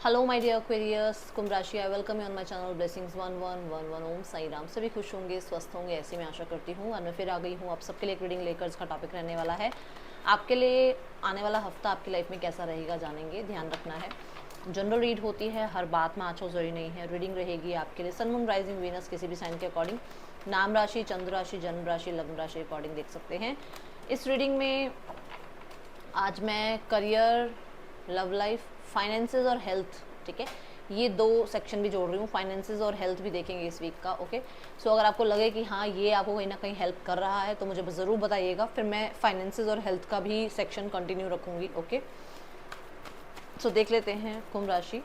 Hello my dear क्वेरियर्स, कुंभ राशि, I welcome you on my channel blessings 1111। ओम साई राम। सभी खुश होंगे, स्वस्थ होंगे, ऐसी मैं आशा करती हूँ। और मैं फिर आ गई हूँ आप सबके लिए एक रीडिंग लेकर, इसका टॉपिक रहने वाला है आपके लिए आने वाला हफ्ता आपकी लाइफ में कैसा रहेगा, जानेंगे। ध्यान रखना है, जनरल रीड होती है, हर बात में आँचो जरूरी नहीं है। रीडिंग रहेगी आपके लिए सन मून राइजिंग वीनस किसी भी साइन के अकॉर्डिंग, नाम राशि, चंद्र राशि, जन्म राशि, लग्न राशि अकॉर्डिंग देख सकते हैं। इस रीडिंग में आज मैं करियर, लव लाइफ, फाइनेंसेस और हेल्थ, ठीक है, ये दो सेक्शन भी जोड़ रही हूँ। फाइनेंसेस और हेल्थ भी देखेंगे इस वीक का। ओके, सो अगर आपको लगे कि हाँ ये आपको कहीं ना कहीं हेल्प कर रहा है तो मुझे ज़रूर बताइएगा, फिर मैं फाइनेंसेस और हेल्थ का भी सेक्शन कंटिन्यू रखूँगी। ओके, सो देख लेते हैं कुंभ राशि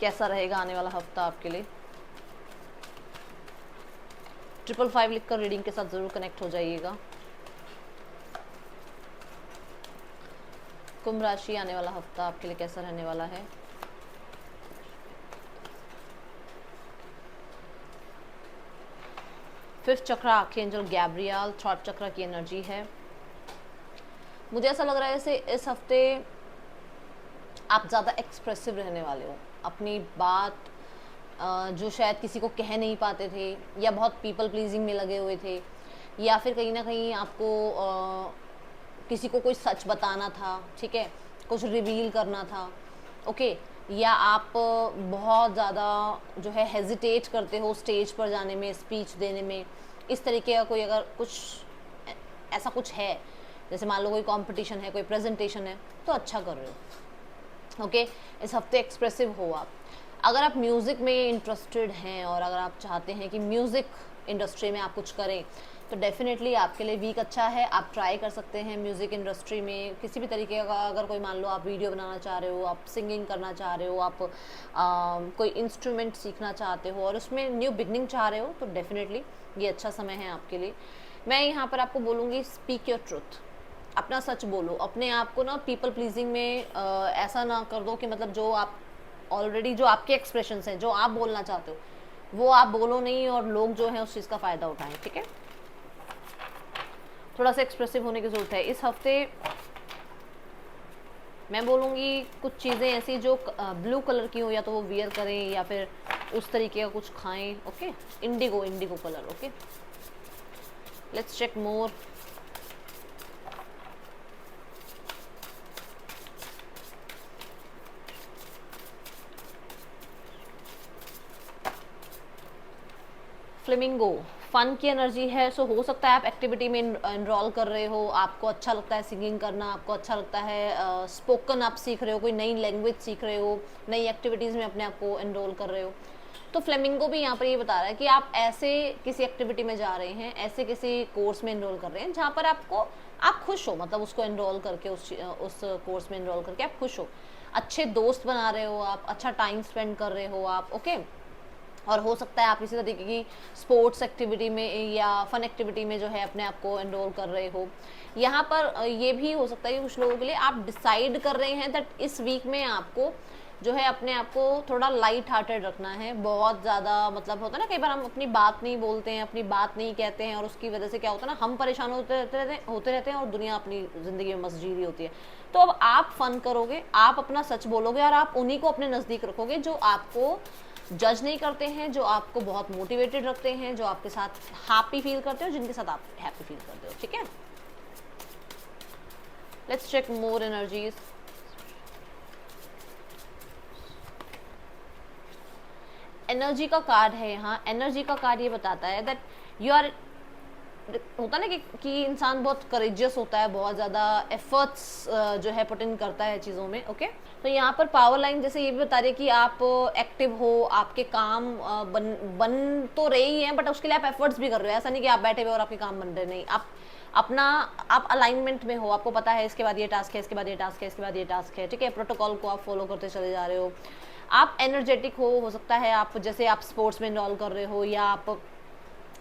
कैसा रहेगा आने वाला हफ्ता आपके लिए। 555 लिखकर रीडिंग के साथ ज़रूर कनेक्ट हो जाइएगा। कुंभ राशि, आने वाला हफ्ता आपके लिए कैसा रहने वाला है। फिफ्थ चक्र, आर्कएंजल गैब्रियल, थॉट चक्र की एनर्जी है। मुझे ऐसा लग रहा है जैसे इस हफ्ते आप ज़्यादा एक्सप्रेसिव रहने वाले हो। अपनी बात जो शायद किसी को कह नहीं पाते थे, या बहुत पीपल प्लीजिंग में लगे हुए थे, या फिर कहीं ना कहीं आपको किसी को कोई सच बताना था, ठीक है, कुछ रिवील करना था। ओके, या आप बहुत ज़्यादा जो है हेजिटेट करते हो स्टेज पर जाने में, स्पीच देने में, इस तरीके का कोई अगर कुछ ऐसा कुछ है, जैसे मान लो कोई कंपटीशन है, कोई प्रेजेंटेशन है, तो अच्छा कर रहे हो। ओके, इस हफ्ते एक्सप्रेसिव हो आप। अगर आप म्यूज़िक में इंटरेस्टेड हैं और अगर आप चाहते हैं कि म्यूज़िक इंडस्ट्री में आप कुछ करें, तो डेफिनेटली आपके लिए वीक अच्छा है। आप ट्राई कर सकते हैं म्यूज़िक इंडस्ट्री में किसी भी तरीके का। अगर कोई मान लो आप वीडियो बनाना चाह रहे हो, आप सिंगिंग करना चाह रहे हो, आप कोई इंस्ट्रूमेंट सीखना चाहते हो और उसमें न्यू बिगनिंग चाह रहे हो, तो डेफिनेटली ये अच्छा समय है आपके लिए। मैं यहाँ पर आपको बोलूँगी, स्पीक योर ट्रुथ, अपना सच बोलो। अपने आप को ना पीपल प्लीजिंग में ऐसा ना कर दो कि मतलब जो आप ऑलरेडी, जो आपके एक्सप्रेशंस हैं, जो आप बोलना चाहते हो, वो आप बोलो नहीं और लोग जो है उस चीज़ का फ़ायदा उठाएं। ठीक है, थोड़ा सा एक्सप्रेसिव होने की ज़रूरत है इस हफ्ते। मैं बोलूँगी कुछ चीज़ें ऐसी जो ब्लू कलर की हो, या तो वो वियर करें या फिर उस तरीके का कुछ खाएं। Okay, indigo, indigo colour. Okay, let's check more. Flamingo, fun की एनर्जी है। सो हो सकता है आप एक्टिविटी में इनरोल कर रहे हो, आपको अच्छा लगता है सिंगिंग करना, आपको अच्छा लगता है स्पोकन आप सीख रहे हो, कोई नई लैंग्वेज सीख रहे हो, नई एक्टिविटीज़ में अपने आप को इनरोल कर रहे हो। तो फ्लेमिंगो भी यहाँ पर ये बता रहा है कि आप ऐसे किसी एक्टिविटी में जा रहे हैं, ऐसे किसी कोर्स में इनरोल कर रहे हैं जहाँ पर आपको, आप खुश हो, मतलब उसको इनरोल करके, उस कोर्स में इनरोल करके आप खुश हो, अच्छे दोस्त बना रहे हो, आप अच्छा टाइम स्पेंड कर रहे हो आप। ओके, और हो सकता है आप इसी तरीके की स्पोर्ट्स एक्टिविटी में या फन एक्टिविटी में जो है अपने आप को एनरोल कर रहे हो। यहाँ पर ये भी हो सकता है कि कुछ लोगों के लिए आप डिसाइड कर रहे हैं दैट इस वीक में आपको जो है अपने आप को थोड़ा लाइट हार्टेड रखना है। बहुत ज़्यादा मतलब होता है ना, कई बार हम अपनी बात नहीं बोलते हैं, अपनी बात नहीं कहते हैं, और उसकी वजह से क्या होता है ना, हम परेशान होते रहते हैं और दुनिया अपनी ज़िंदगी में मस्त जी रही होती है। तो अब आप फन करोगे, आप अपना सच बोलोगे और आप उन्हीं को अपने नज़दीक रखोगे जो आपको जज नहीं करते हैं, जो आपको बहुत मोटिवेटेड रखते हैं, जो आपके साथ हैप्पी फील करते हो, जिनके साथ आप हैप्पी फील करते हो। ठीक है, let's check more energies. Energy का कार्ड है यहाँ। एनर्जी का कार्ड ये बताता है दैट यू आर, होता है ना कि इंसान बहुत करेजियस होता है, बहुत ज़्यादा एफर्ट्स जो है पुट इन करता है चीज़ों में। ओके, तो यहाँ पर पावर लाइन जैसे ये भी बता रही है कि आप एक्टिव हो, आपके काम बन तो रहे ही हैं, बट उसके लिए आप एफर्ट्स भी कर रहे हो। ऐसा नहीं कि आप बैठे हुए और आपके काम बन रहे नहीं, आप अपना, आप अलाइनमेंट में हो, आपको पता है इसके बाद ये टास्क है, इसके बाद ये टास्क है, इसके बाद ये टास्क है। ठीक है, प्रोटोकॉल को आप फॉलो करते चले जा रहे हो, आप एनर्जेटिक हो सकता है आप जैसे आप स्पोर्ट्स में इन्वॉल्व कर रहे हो या आप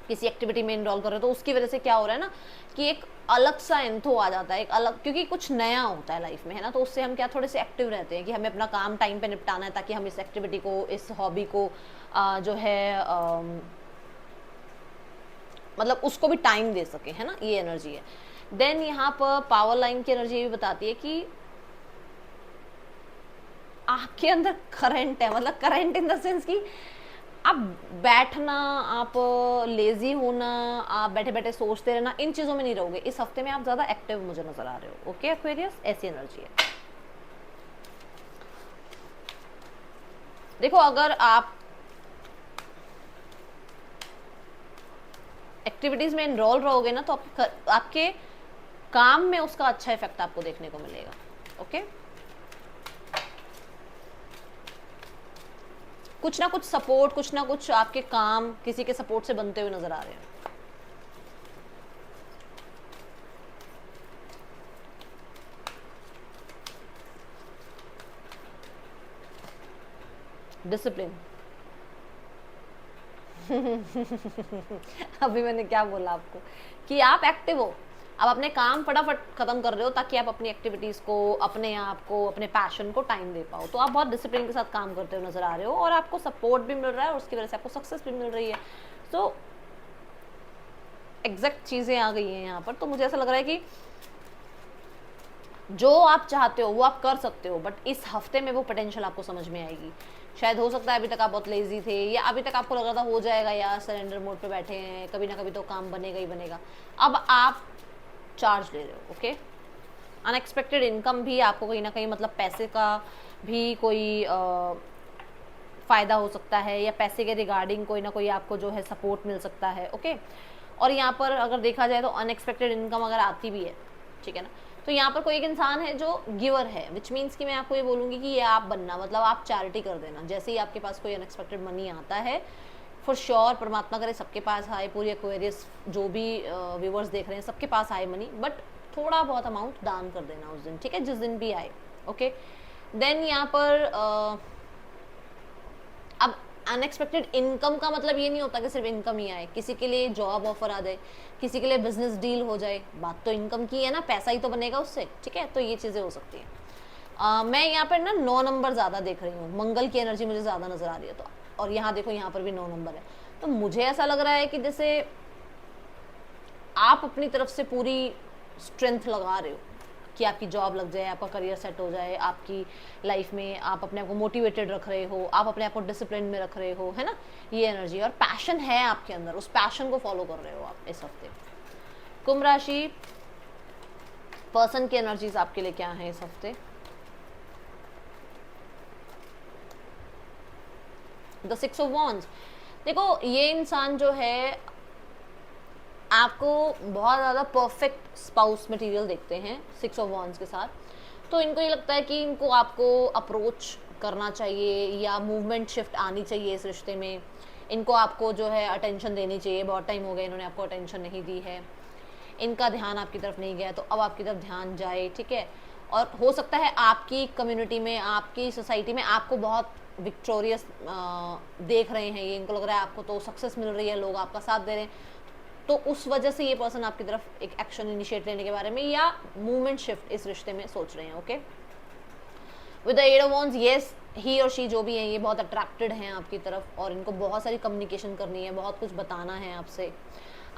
किसी एक्टिविटी में इन्वॉल्व कर रहे हो, तो उसकी वजह से क्या हो रहा है ना कि एक अलग सा एंथो आ जाता है, एक अलग, क्योंकि कुछ नया होता है लाइफ में, है ना, तो उससे हम क्या थोड़े से एक्टिव रहते हैं कि हमें अपना काम टाइम पे निपटाना है, ताकि हम इस एक्टिविटी को, इस हॉबी को जो है मतलब उसको भी टाइम दे सके, है ना, ये एनर्जी है। देन यहाँ पर पावर लाइन की एनर्जी ये भी बताती है कि आपके अंदर करंट है, मतलब करंट इन द सेंस कि आप बैठना, आप लेजी होना, आप बैठे बैठे सोचते रहना, इन चीज़ों में नहीं रहोगे। इस हफ्ते में आप ज़्यादा एक्टिव मुझे नजर आ रहे हो। ओके एक्वेरियस, ऐसी एनर्जी है। देखो अगर आप एक्टिविटीज में इनरोल रहोगे ना तो आपके काम में उसका अच्छा इफेक्ट आपको देखने को मिलेगा। ओके, कुछ ना कुछ सपोर्ट, कुछ ना कुछ आपके काम किसी के सपोर्ट से बनते हुए नजर आ रहे हैं। डिसिप्लिन अभी मैंने क्या बोला आपको कि आप एक्टिव हो, आप अपने काम फटाफट खत्म कर रहे हो ताकि आप अपनी एक्टिविटीज को, अपने आप को, अपने पैशन को टाइम दे पाओ। तो आप बहुत डिसिप्लिन के साथ काम करते हुए नजर आ रहे हो और आपको सपोर्ट भी मिल रहा है और उसकी वजह से आपको सक्सेस भी मिल रही है। तो एग्जैक्ट चीजें आ गई हैं यहाँ पर। तो मुझे ऐसा लग रहा है कि जो आप चाहते हो वो आप कर सकते हो, बट इस हफ्ते में वो पोटेंशियल आपको समझ में आएगी। शायद हो सकता है अभी तक आप बहुत लेजी थे, या अभी तक आपको लग रहा था हो जाएगा यार, सरेंडर मोड पे बैठे हैं, कभी ना कभी तो काम बनेगा ही बनेगा। अब आप चार्ज ले रहे हो। ओके, अनएक्सपेक्टेड इनकम भी आपको कहीं ना कहीं, मतलब पैसे का भी कोई फ़ायदा हो सकता है, या पैसे के रिगार्डिंग कोई ना कोई आपको जो है सपोर्ट मिल सकता है। ओके, और यहाँ पर अगर देखा जाए तो अनएक्सपेक्टेड इनकम अगर आती भी है, ठीक है ना, तो यहाँ पर कोई एक इंसान है जो गिवर है, विच मीन्स कि मैं आपको ये बोलूँगी कि ये आप बनना, मतलब आप चैरिटी कर देना। जैसे ही आपके पास कोई अनएक्सपेक्टेड मनी आता है, फॉर श्योर परमात्मा करे सबके पास आए, पूरी एक्वेरियस जो भी व्यूवर्स देख रहे हैं सबके पास आए मनी, बट थोड़ा बहुत अमाउंट दान कर देना उस दिन, ठीक है, जिस दिन भी आए। ओके, देन यहाँ पर अब अनएक्सपेक्टेड इनकम का मतलब ये नहीं होता कि सिर्फ इनकम ही आए, किसी के लिए जॉब ऑफर आ जाए, किसी के लिए बिजनेस डील हो जाए, बात तो इनकम की है ना, पैसा ही तो बनेगा उससे, ठीक है। तो ये चीज़ें हो सकती हैं। मैं यहाँ पर ना 9 नंबर ज़्यादा देख रही हूँ, मंगल की एनर्जी मुझे ज़्यादा नज़र आ रही है। तो और यहाँ देखो यहाँ पर भी 9 नंबर है, तो मुझे ऐसा लग रहा है कि जैसे आप अपनी तरफ से पूरी स्ट्रेंथ लगा रहे हो कि आपकी जॉब लग जाए, आपका करियर सेट हो जाए, आपकी लाइफ में आप अपने आप को मोटिवेटेड रख रहे हो, आप अपने आप को डिसिप्लिन में रख रहे हो, है ना, ये एनर्जी। और पैशन है आपके अंदर, उस पैशन को फॉलो कर रहे हो आप इस हफ्ते। कुंभ राशि पर्सन की एनर्जीज आपके लिए क्या है इस हफ्ते? The 6 of wands. देखो ये इंसान जो है आपको बहुत ज़्यादा परफेक्ट स्पाउस मटेरियल देखते हैं 6 ऑफ वॉन्ड्स के साथ। तो इनको ये लगता है कि इनको आपको अप्रोच करना चाहिए या मूवमेंट शिफ्ट आनी चाहिए इस रिश्ते में, इनको आपको जो है अटेंशन देनी चाहिए। बहुत टाइम हो गया इन्होंने आपको अटेंशन नहीं दी है, इनका ध्यान आपकी तरफ नहीं गया, तो अब आपकी तरफ ध्यान जाए, ठीक है। और हो सकता है आपकी कम्युनिटी में, आपकी सोसाइटी में आपको बहुत विक्टोरियस देख रहे हैं, ये इनको लग रहा है आपको तो सक्सेस मिल रही है, लोग आपका साथ दे रहे हैं, तो उस वजह से ये पर्सन आपकी तरफ एक एक्शन इनिशिएट लेने के बारे में या मूवमेंट शिफ्ट इस रिश्ते में सोच रहे हैं। Okay, with the 8 of wands, yes he और शी जो भी हैं ये बहुत अट्रैक्टेड हैं आपकी तरफ, और इनको बहुत सारी कम्युनिकेशन करनी है, बहुत कुछ बताना है आपसे,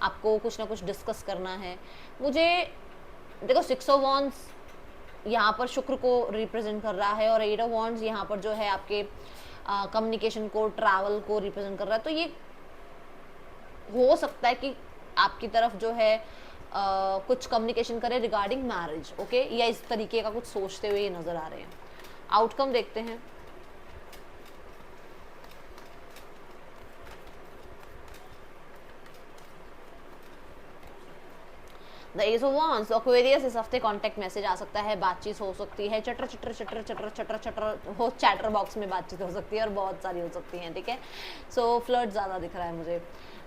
आपको कुछ ना कुछ डिस्कस करना है। मुझे देखो 6 ऑफ वॉन्ड्स यहाँ पर शुक्र को रिप्रेजेंट कर रहा है, और 8 ऑफ वॉन्ड्स यहाँ पर जो है आपके कम्युनिकेशन को, ट्रैवल को रिप्रेजेंट कर रहा है। तो ये हो सकता है कि आपकी तरफ जो है कुछ कम्युनिकेशन करें रिगार्डिंग मैरिज, ओके, या इस तरीके का कुछ सोचते हुए ये नजर आ रहे हैं। आउटकम देखते हैं। The ace of wands, Aquarius इस हफ्ते कॉन्टैक्ट मैसेज आ सकता है, बातचीत हो सकती है, चटर चटर चटर चटर चटर चटर हो, चैटर बॉक्स में बातचीत हो सकती है और बहुत सारी हो सकती हैं, ठीक है। सो फ्लर्ट ज़्यादा दिख रहा है मुझे।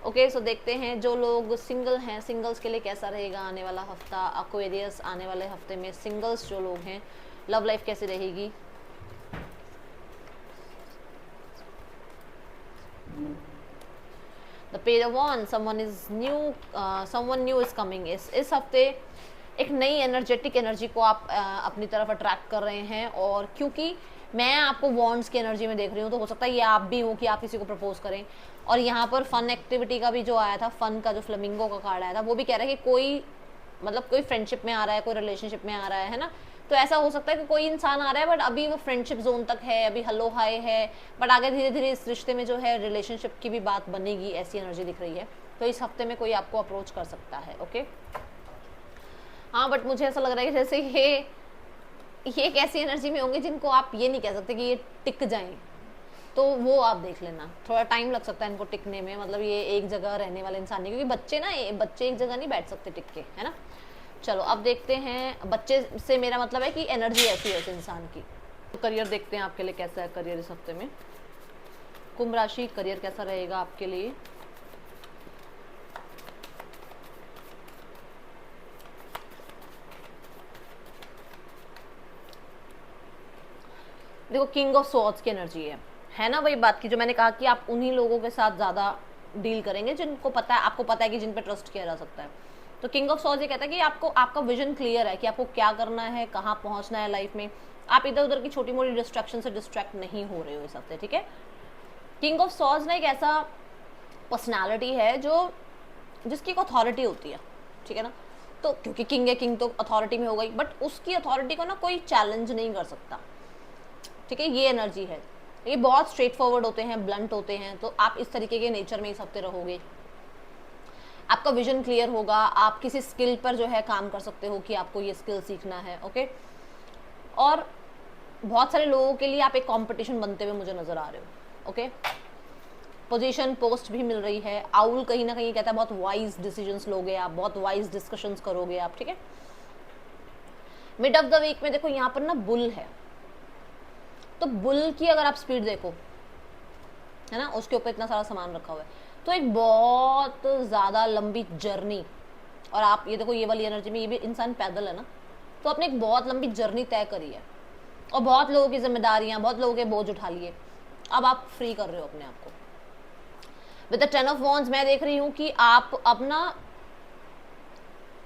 ओके, सो देखते हैं जो लोग सिंगल हैं, सिंगल्स के लिए कैसा रहेगा आने वाला हफ्ता। एक्वेरियस आने वाले हफ्ते में सिंगल्स जो लोग हैं, लव लाइफ कैसी रहेगी? The page of wands, someone new is coming. इस हफ्ते एक नई एनर्जेटिक एनर्जी को आप अपनी तरफ अट्रैक्ट कर रहे हैं, और क्योंकि मैं आपको वॉन्ड्स की एनर्जी में देख रही हूँ तो हो सकता है ये आप भी हो कि आप किसी को प्रपोज करें। और यहाँ पर फन एक्टिविटी का भी जो आया था, फन का जो फ्लेमिंगो का कार्ड आया था, वो भी कह रहा है कि कोई मतलब कोई फ्रेंडशिप में आ रहा है, कोई रिलेशनशिप में आ रहा है ना, तो ऐसा हो सकता है कि कोई इंसान आ रहा है बट अभी वो फ्रेंडशिप जोन तक है, अभी हेलो हाय है, बट आगे धीरे धीरे इस रिश्ते में जो है रिलेशनशिप की भी बात बनेगी, ऐसी एनर्जी दिख रही है। तो इस हफ्ते में कोई आपको अप्रोच कर सकता है। ओके, हाँ, बट मुझे ऐसा लग रहा है कि जैसे ये एक ऐसी एनर्जी में होंगे जिनको आप ये नहीं कह सकते कि ये टिक जाएं, तो वो आप देख लेना, थोड़ा टाइम लग सकता है इनको टिकने में। मतलब ये एक जगह रहने वाले इंसान नहीं, क्योंकि बच्चे एक जगह नहीं बैठ सकते टिक के, है ना। चलो अब देखते हैं, बच्चे से मेरा मतलब है कि एनर्जी ऐसी है उस इंसान की। तो करियर देखते हैं आपके लिए कैसा है करियर इस हफ्ते में। कुंभ राशि, करियर कैसा रहेगा आपके लिए। देखो, किंग ऑफ स्वॉर्ड्स की एनर्जी है ना, वही बात की जो मैंने कहा कि आप उन्हीं लोगों के साथ ज़्यादा डील करेंगे जिनको पता है, आपको पता है कि जिन पे ट्रस्ट किया जा सकता है। तो किंग ऑफ स्वॉर्ड्स ये कहता है कि आपको, आपका विजन क्लियर है कि आपको क्या करना है, कहाँ पहुँचना है लाइफ में। आप इधर उधर की छोटी मोटी डिस्ट्रैक्शन से डिस्ट्रैक्ट नहीं हो रहे हो इस हफ्ते, ठीक है। किंग ऑफ स्वॉर्ड्स ना एक ऐसा पर्सनैलिटी है जो जिसकी एक अथॉरिटी होती है, ठीक है ना। तो क्योंकि किंग है, किंग तो अथॉरिटी में हो गई, बट उसकी अथॉरिटी को ना कोई चैलेंज नहीं कर सकता, ठीक है। ये एनर्जी है, ये बहुत स्ट्रेट फॉरवर्ड होते हैं, ब्लंट होते हैं। तो आप इस तरीके के नेचर में इस हफ्ते रहोगे, आपका विजन क्लियर होगा, आप किसी स्किल पर जो है काम कर सकते हो कि आपको ये स्किल सीखना है। ओके, और बहुत सारे लोगों के लिए आप एक कंपटीशन बनते हुए मुझे नजर आ रहे हो। ओके, पोजीशन पोस्ट भी मिल रही है। आउल कहीं ना कहीं कहता है बहुत वाइज डिसीजंस लोगे आप, बहुत वाइज डिस्कशंस करोगे आप, ठीक है। मिड ऑफ द वीक में देखो यहाँ पर ना बुल है, तो बुल की अगर आप स्पीड देखो, है ना, उसके ऊपर इतना सारा सामान रखा हुआ है, तो एक बहुत ज़्यादा लंबी जर्नी। और आप ये देखो, ये वाली एनर्जी में ये भी इंसान पैदल है ना, तो आपने एक बहुत लंबी जर्नी तय करी है और बहुत लोगों की जिम्मेदारियां, बहुत लोगों के बोझ उठा लिए, अब आप फ्री कर रहे हो अपने आप को। विद द 10 ऑफ वॉन्ड्स मैं देख रही हूँ कि आप अपना,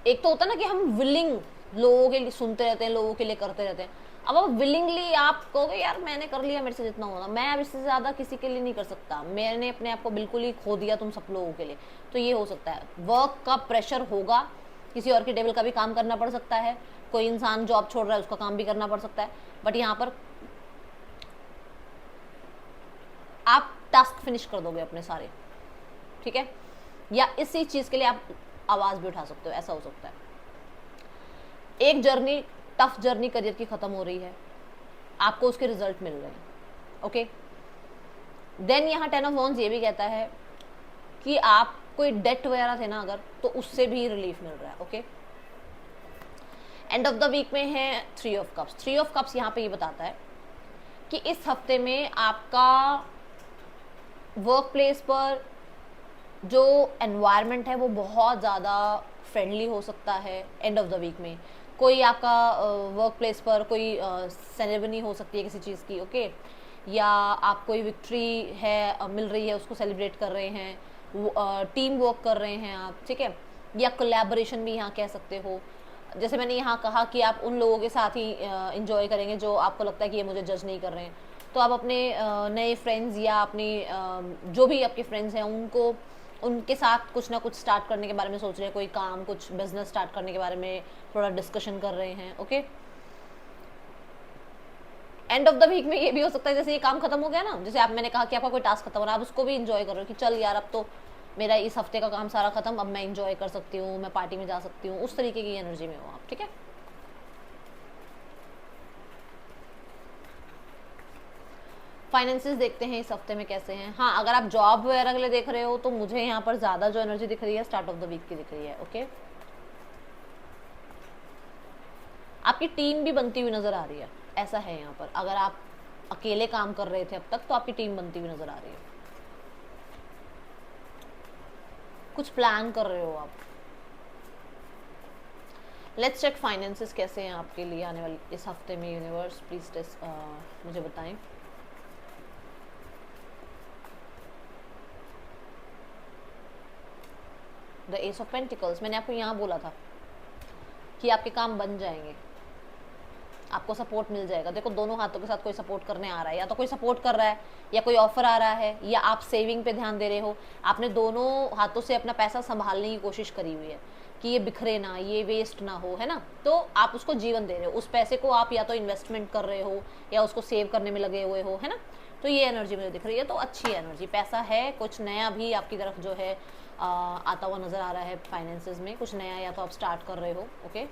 एक तो होता है ना कि हम विलिंग लोगों के लिए सुनते रहते हैं, लोगों के लिए करते रहते हैं, अब आप विलिंगली आप कहोगे यार मैंने कर लिया, मेरे से जितना होना, मैं अब इससे ज़्यादा किसी के लिए नहीं कर सकता, मैंने अपने आप को बिल्कुल ही खो दिया तुम सब लोगों के लिए। तो ये हो सकता है, वर्क का प्रेशर होगा, किसी और के टेबल का भी काम करना पड़ सकता है, कोई इंसान जॉब छोड़ रहा है उसका काम भी करना पड़ सकता है, बट यहाँ पर आप टास्क फिनिश कर दोगे अपने सारे, ठीक है। या इसी चीज़ के लिए आप आवाज़ भी उठा सकते हो, ऐसा हो सकता है। एक जर्नी, टफ जर्नी करियर की खत्म हो रही है, आपको उसके रिजल्ट मिल रहे हैं। ओके, देन यहाँ 10 ऑफ वॉन्ड्स ये भी कहता है कि आप कोई डेट वगैरह थे ना अगर, तो उससे भी रिलीफ मिल रहा है। Okay, end of the week में है 3 ऑफ कप्स। 3 ऑफ कप्स यहाँ पे ये बताता है कि इस हफ्ते में आपका वर्क प्लेस पर जो एनवायरनमेंट है वो बहुत ज़्यादा फ्रेंडली हो सकता है। एंड ऑफ द वीक में कोई आपका वर्क प्लेस पर कोई सेरेमनी हो सकती है किसी चीज़ की, ओके, या आप कोई विक्ट्री है मिल रही है उसको सेलिब्रेट कर रहे हैं, टीम वर्क कर रहे हैं आप, ठीक है, या कोलैबोरेशन भी यहाँ कह सकते हो। जैसे मैंने यहाँ कहा कि आप उन लोगों के साथ ही इंजॉय करेंगे जो आपको लगता है कि ये मुझे जज नहीं कर रहे हैं, तो आप अपने नए फ्रेंड्स या अपनी जो भी आपके फ्रेंड्स हैं उनके साथ कुछ ना कुछ स्टार्ट करने के बारे में सोच रहे हैं, कोई काम, कुछ बिजनेस स्टार्ट करने के बारे में थोड़ा डिस्कशन कर रहे हैं। Okay, end of the week में ये भी हो सकता है जैसे ये काम खत्म हो गया ना, जैसे आप, मैंने कहा कि आपका कोई टास्क खत्म हो रहा है, आप उसको भी इंजॉय कर रहे हो कि चल यार अब तो मेरा इस हफ्ते का काम सारा खत्म, अब मैं इंजॉय कर सकती हूँ, मैं पार्टी में जा सकती हूँ, उस तरीके की एनर्जी में हो आप, ठीक है। फाइनेंसेस देखते हैं इस हफ्ते में कैसे हैं। हाँ, अगर आप जॉब वगैरह के लिए देख रहे हो तो मुझे यहाँ पर ज़्यादा जो एनर्जी दिख रही है स्टार्ट ऑफ द वीक की दिख रही है। ओके, आपकी टीम भी बनती हुई नज़र आ रही है, ऐसा है यहाँ पर। अगर आप अकेले काम कर रहे थे अब तक तो आपकी टीम बनती हुई नज़र आ रही है, कुछ प्लान कर रहे हो आप। लेट्स चेक फाइनेंसेस कैसे हैं आपके लिए आने वाली इस हफ्ते में। यूनिवर्स प्लीज मुझे बताएं। द एस ऑफ पेंटिकल्स, मैंने आपको यहाँ बोला था कि आपके काम बन जाएंगे, आपको सपोर्ट मिल जाएगा। देखो, दोनों हाथों के साथ कोई सपोर्ट करने आ रहा है, या तो कोई सपोर्ट कर रहा है या कोई ऑफर आ रहा है, या आप सेविंग पे ध्यान दे रहे हो, आपने दोनों हाथों से अपना पैसा संभालने की कोशिश करी हुई है। कि ये बिखरे ना, ये वेस्ट ना हो, है ना। तो आप उसको जीवन दे रहे हो, उस पैसे को आप या तो इन्वेस्टमेंट कर रहे हो या उसको सेव करने में लगे हुए हो, है ना। तो ये एनर्जी मुझे दिख रही है, तो अच्छी एनर्जी, पैसा है, कुछ नया भी आपकी तरफ जो है आता हुआ नजर आ रहा है। फाइनेंसेस में कुछ नया या तो आप स्टार्ट कर रहे हो। ओके,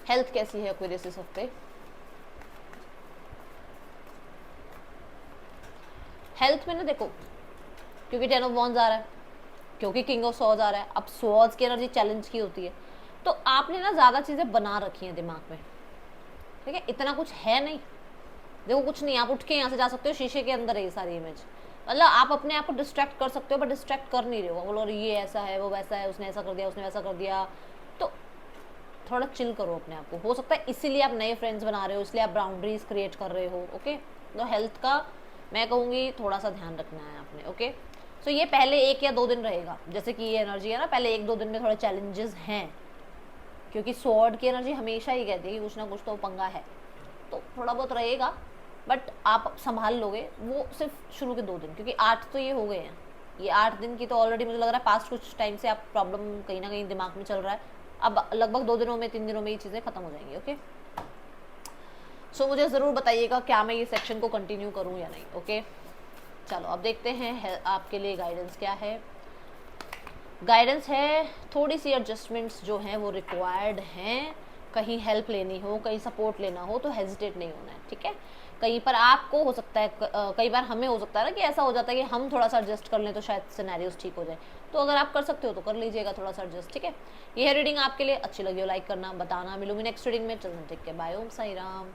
हेल्थ कैसी है एक्वेरियस इस हफ्ते? हेल्थ में ना देखो, क्योंकि 10 ऑफ वॉन्ड्स आ रहा है, क्योंकि किंग ऑफ सॉर्ड्स आ रहा है, अब सॉर्ड्स की एनर्जी चैलेंज की होती है, तो आपने ना ज़्यादा चीज़ें बना रखी हैं दिमाग में, ठीक है, इतना कुछ है नहीं। देखो कुछ नहीं, आप उठ के यहाँ से जा सकते हो, शीशे के अंदर है ये सारी इमेज, मतलब आप अपने आप को डिस्ट्रैक्ट कर सकते हो, बट डिस्ट्रैक्ट कर नहीं रहे हो। बोलो ये ऐसा है, वो वैसा है, उसने ऐसा कर दिया, उसने वैसा कर दिया, तो थोड़ा चिल करो अपने आप को। हो सकता है इसीलिए आप नए फ्रेंड्स बना रहे हो, इसलिए आप बाउंड्रीज क्रिएट कर रहे हो। ओके, तो हेल्थ का मैं कहूँगी थोड़ा सा ध्यान रखना है आपने। ओके, सो ये पहले 1 या 2 दिन रहेगा, जैसे कि ये एनर्जी है ना, पहले 1-2 दिन में थोड़े चैलेंजेस हैं, क्योंकि स्वॉर्ड की एनर्जी हमेशा ही कहती है कि कुछ ना कुछ तो पंगा है, तो थोड़ा बहुत रहेगा, बट आप संभाल लोगे। वो सिर्फ शुरू के 2 दिन, क्योंकि 8 तो ये हो गए हैं, ये 8 दिन की तो ऑलरेडी मुझे लग रहा है पास्ट कुछ टाइम से आप प्रॉब्लम कहीं ना कहीं दिमाग में चल रहा है, अब लगभग 2 दिनों में 3 दिनों में ये चीज़ें खत्म हो जाएंगी। ओके, सो मुझे ज़रूर बताइएगा क्या मैं ये सेक्शन को कंटिन्यू करूँ या नहीं। ओके, चलो अब देखते हैं आपके लिए गाइडेंस क्या है। गाइडेंस है थोड़ी सी एडजस्टमेंट्स जो हैं वो रिक्वायर्ड हैं, कहीं हेल्प लेनी हो, कहीं सपोर्ट लेना हो तो हेजिटेट नहीं होना है, ठीक है। कहीं पर आपको हो सकता है, कई बार हमें हो सकता है ना कि ऐसा हो जाता है कि हम थोड़ा सा एडजस्ट कर लें तो शायद सिनेरियोस ठीक हो जाए, तो अगर आप कर सकते हो तो कर लीजिएगा थोड़ा सा एडजस्ट, ठीक है। ये है रीडिंग, आपके लिए अच्छी लगी हो लाइक करना, बताना। मिलूंगी नेक्स्ट रीडिंग में, चलना, ठीक है, बाय, ओम साई राम।